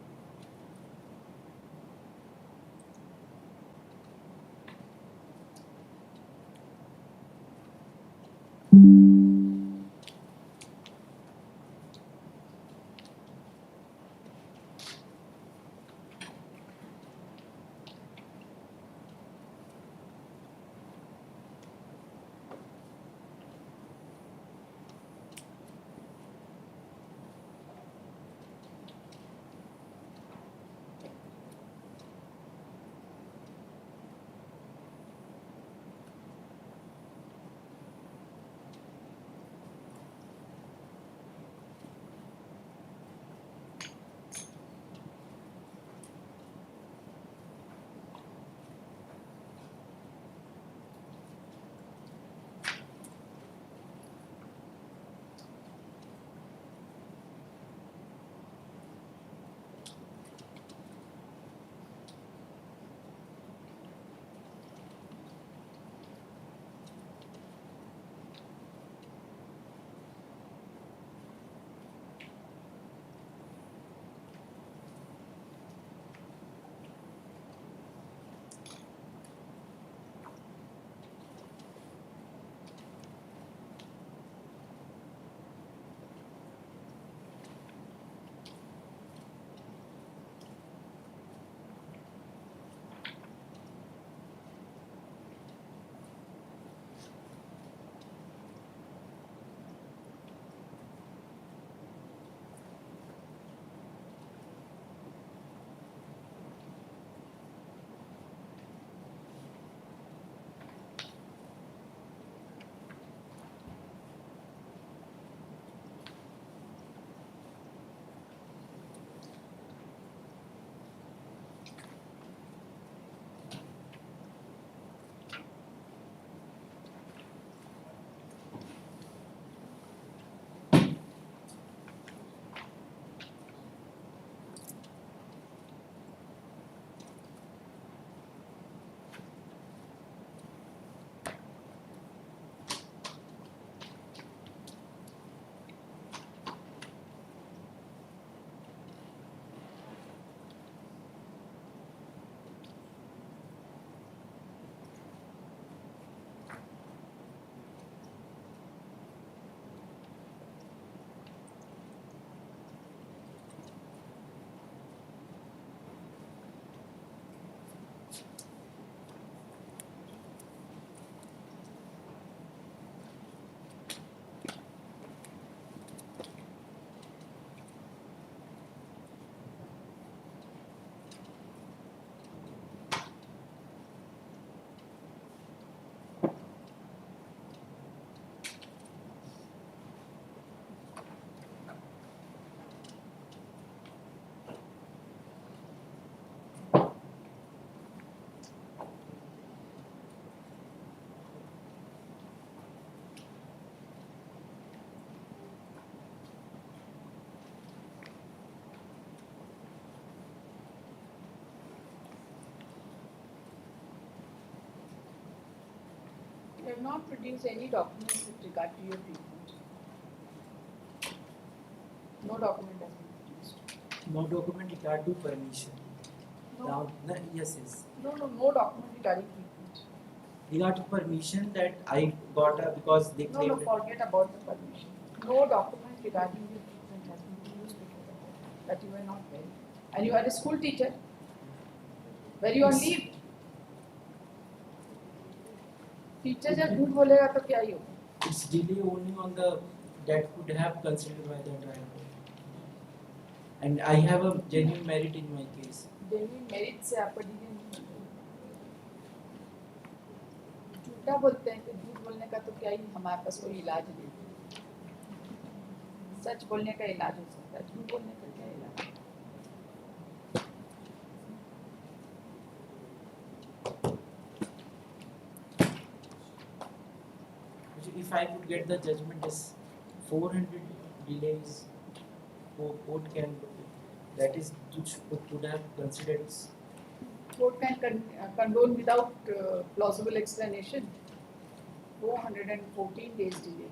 You have not produced any documents with regard to your treatment. No document has been produced. No document regard to permission. No, Now, yes. no document regarding treatment. Regard to permission that I got because they No, claimed forget about the permission. No document regarding your treatment has been produced before the court that you were not well. And you are a school teacher. Were you on Yes. leave? Teacher जब झूठ बोलेगा तो क्या ही होगा? it's delay only on the that could have considered by the trial court. And I have a genuine merit in my case. Genuine merit से आपका delay नहीं होता। झूठा बोलते हैं कि झूठ बोलने का तो क्या ही हमारे पास कोई इलाज नहीं। सच बोलने का इलाज हो सकता है, झूठ बोलने का क्या इलाज? If I could get the judgment is 400 delays, court can, that is which could have considered. Court can condone without plausible explanation. 414 days delay.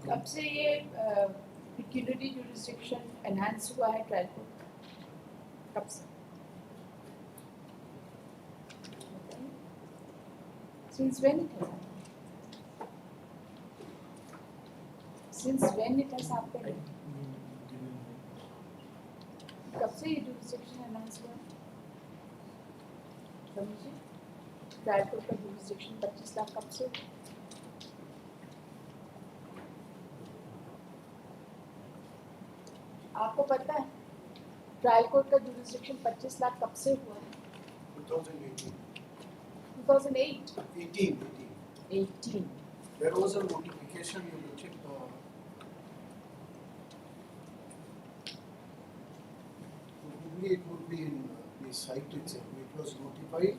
कब से ये peculiarity jurisdiction enhance हुआ है ट्रायल कोर्ट का? कब से? Since when it has happened? Since when it has happened? कब से ये jurisdiction enhance हुआ है? समझिए, ट्रायल कोर्ट का jurisdiction 25 लाख कब से? आपको पता है ट्रायल कोर्ट का jurisdiction 25 लाख कब से हुआ है? 2018. 2008. 18. There was a notification you will check Actually, it would be in the site itself. It was notified,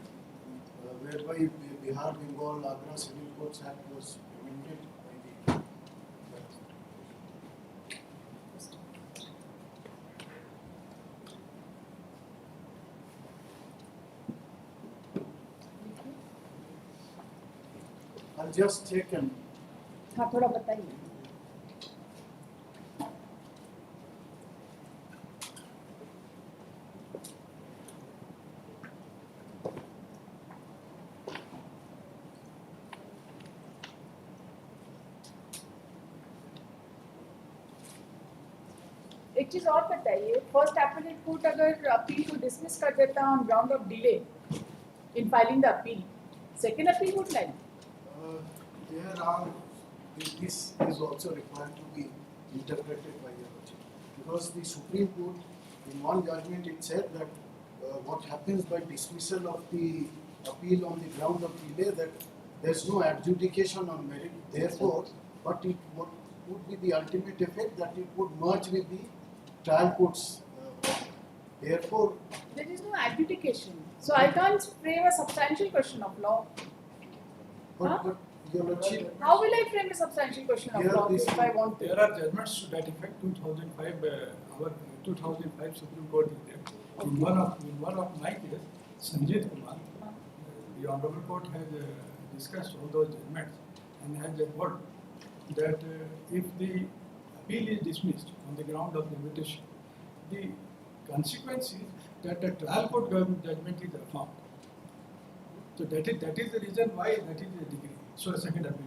whereby Bihar, Bengal, Agra Civil Courts Act was amended by the. I'll just check and. हाँ थोड़ा बताइए. एक चीज और बताइए, first appellate court अगर appeal को dismiss कर देता on ground of delay in filing the appeal, second appeal would like There are, this is also required to be interpreted by the judge, because the Supreme Court in one judgment it said that what happens by dismissal of the appeal on the ground of delay, that there is no adjudication on merit, therefore, but it would be the ultimate effect that it would merge with the trial courts. Therefore, there is no adjudication, so I can't frame a substantial question of law. but your lordship, How will I frame a substantial question of Here law this- if I want to? There are judgments to that effect. 2005, our 2005 Supreme Court is there. In one of my case, Sanjit Kumar, the Honorable Court has discussed all those judgments and has held that if the appeal is dismissed on the ground of limitation, the consequence is that the trial court judgment is affirmed. So that is the reason why that is the degree. So a second appeal.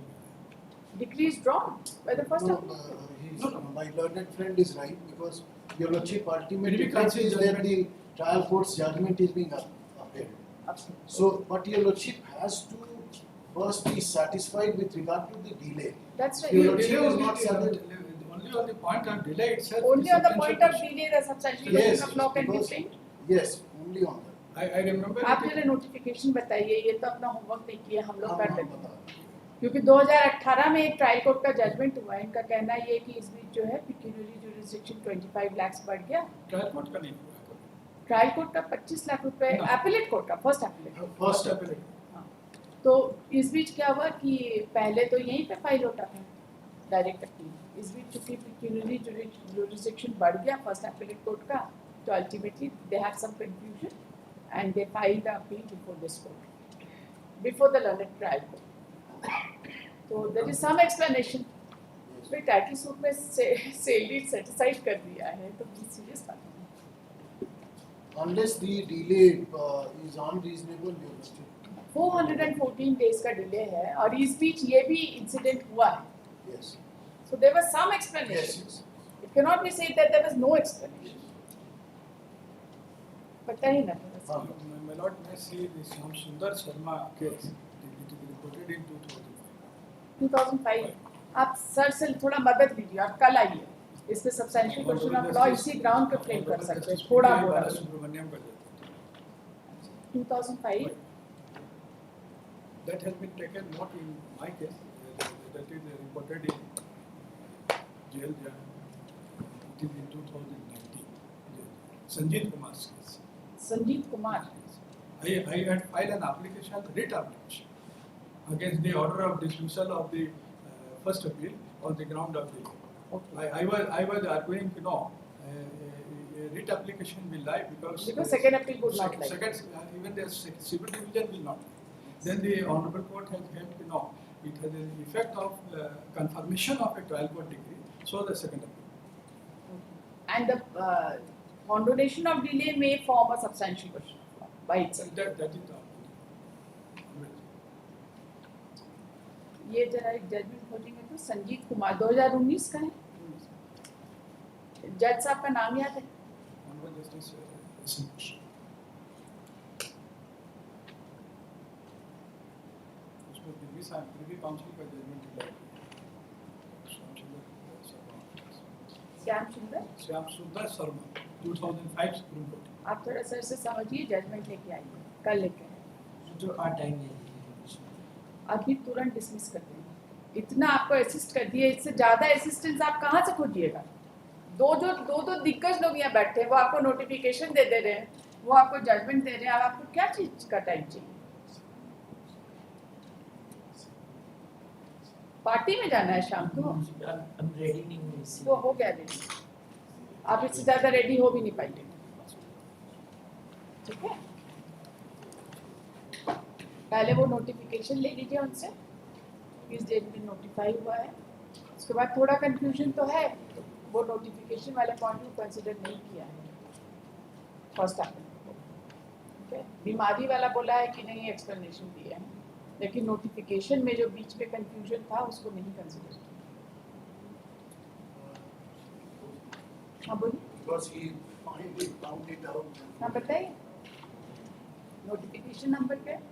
Decree is drawn by the first no, appeal. my learned friend is right, because your lordship ultimate Maybe effect is that judgment- the trial court's judgment is being upheld. Absolutely. So, but your lordship has to first be satisfied with regard to the delay. That's right. Your Delay lordship is only not satisfied. only on the point of delay itself. Only is on the substantial point of question. delay the substantial Yes, question of law can be because- framed. Yes, only on that. I remember. आप जरा notification बताइए, ये तो अपना homework नहीं किया, हम लोग कर हम लेते हैं. बता क्योंकि 2018 में एक ट्रायल कोर्ट का जजमेंट हुआ है, इनका कहना ये है कि इस बीच जो है पिक्यूनियरी जुरिसडिक्शन 25 लाख बढ़ गया. ट्रायल कोर्ट का नहीं हुआ. ट्रायल कोर्ट का 25 लाख रुपए, No. एपेलेट कोर्ट का, फर्स्ट एपेलेट. First appellate. तो इस बीच क्या हुआ कि पहले तो यहीं पे फाइल होता था डायरेक्ट अपील, इस बीच चूंकि पिक्यूनियरी जुरिसडिक्शन बढ़ गया फर्स्ट एपेलेट कोर्ट का, तो ultimately they have some confusion and they file the appeal before this court, before the learned trial court. तो देयर इज सम एक्सप्लेनेशन. भाई टाइटल सूट में सैलरी सेटिसाइड कर दिया है तो सीरियस बात है. unless the delay is unreasonable, your lordship. 414 days का डिले है और इस बीच ये भी इंसिडेंट हुआ है. Yes. So there was some Yes. explanation. Yes. It cannot be said that there was no explanation. पता ही ना था. हाँ. My lord, may I say the Shyam Sundar Sharma case, it is reported in 2005. 2005. आप sir से थोड़ा मदद लीजिए और कल आइए. इस पे सब्सटेंशियल क्वेश्चन ऑफ लॉ इसी ग्राउंड पे फ्रेम कर सकते हैं, थोड़ा बहुत. सुब्रमण्यम का जज. 2005. That has been taken not in my case, that is reported in jail. It is in 2019. Sanjit Kumar's case. Sanjeev Kumar. I had filed an application, writ application, against the order of dismissal of the first appeal on the ground of delay. Okay. I was arguing, a writ application will lie because second appeal would not lie. Second, even the civil division will not lie. Then the honorable court has held, it has an effect of confirmation of a trial court degree, so the second appeal. And the condonation of delay may form a substantial question of law by itself. That is the argument. ये जरा एक judgement खोजेंगे तो संजीव कुमार 2019 का है. जज साहब का नाम याद है? Honorable Justice S. उसमें प्रीवी काउंसिल का जजमेंट मिला है. श्याम सुंदर शर्मा 2005 सुप्रीम कोर्ट. आप थोड़ा सर से समझिए, जजमेंट लेके आइए, कल लेके आइए. जो टाइम है अभी तुरंत डिसमिस कर देंगे. इतना आपको असिस्ट कर दिए, इससे ज़्यादा असिस्टेंस आप कहाँ से खोजिएगा? दो दिग्गज लोग यहाँ बैठे हैं, वो आपको नोटिफिकेशन दे रहे हैं, वो आपको जजमेंट दे रहे हैं, अब आपको क्या चीज का टाइम चाहिए? पार्टी में जाना है शाम को, रेडी नहीं हूँ इसी वो हो गया रेडी, आप इससे ज्यादा रेडी हो भी नहीं पाएंगे, ठीक है? पहले वो नोटिफिकेशन ले लीजिए उनसे, किस डेट में नोटिफाई हुआ है। उसके बाद थोड़ा कंफ्यूजन तो है, वो नोटिफिकेशन वाले पॉइंट को कंसिडर नहीं किया है फर्स्ट हाफ में, ठीक है? बीमारी वाला बोला है कि नहीं, एक्सप्लेनेशन दिया है, लेकिन नोटिफिकेशन में जो बीच में कंफ्यूजन था उसको नहीं कंसिडर किया। हाँ बोलिए। Because he finally found it out. हाँ बताइए, नोटिफिकेशन नंबर क्या है?